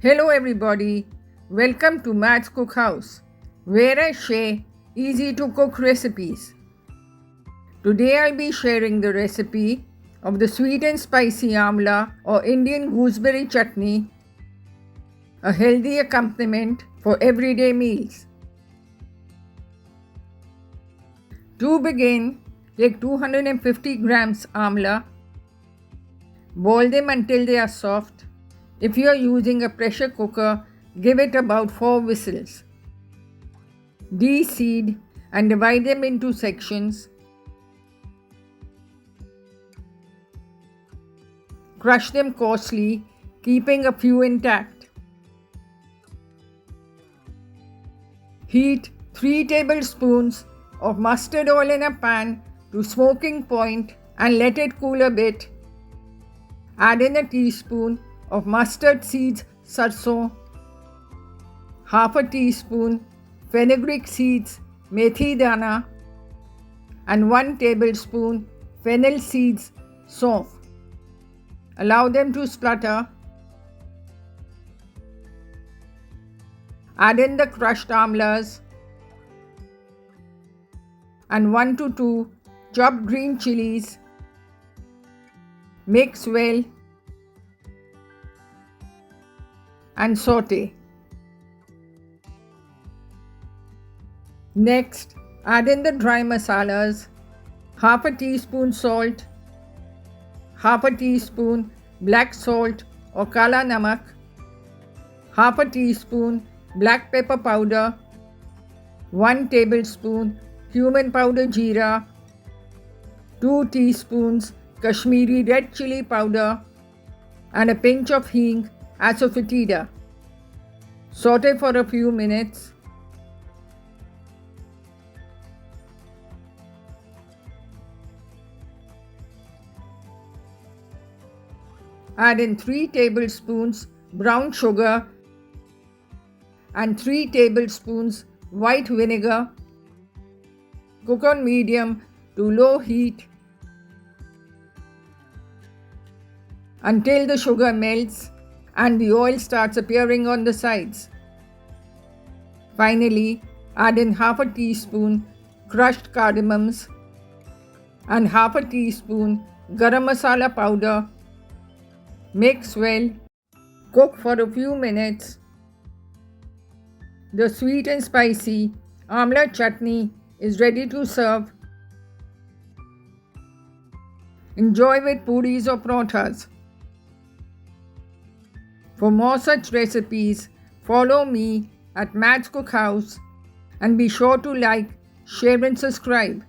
Hello everybody, welcome to Matt's Cookhouse, where I share easy to cook recipes. Today I'll be sharing the recipe of the sweet and spicy amla or Indian gooseberry chutney, a healthy accompaniment for everyday meals. To begin, take 250 grams amla, boil them until they are soft. If you are using a pressure cooker, give it about 4 whistles. De-seed and divide them into sections. Crush them coarsely, keeping a few intact. Heat 3 tablespoons of mustard oil in a pan to smoking point and let it cool a bit. Add in a teaspoon of mustard seeds sarson, half a teaspoon fenugreek seeds methi dana, and 1 tablespoon fennel seeds saunf. Allow them to splutter. Add in the crushed amlas and 1 to 2 chopped green chilies. Mix well and saute. Next, add in the dry masalas, half a teaspoon salt, half a teaspoon black salt or kala namak, half a teaspoon black pepper powder, 1 tablespoon cumin powder jeera, 2 teaspoons Kashmiri red chili powder, and a pinch of hing asafoetida. Saute for a few minutes. Add in 3 tablespoons brown sugar and 3 tablespoons white vinegar. Cook on medium to low heat until the sugar melts and the oil starts appearing on the sides. Finally, add in half a teaspoon crushed cardamoms and half a teaspoon garam masala powder. Mix well. Cook for a few minutes. The sweet and spicy amla chutney is ready to serve. Enjoy with puris or parathas. For more such recipes, follow me at Matt's Cookhouse and be sure to like, share and subscribe.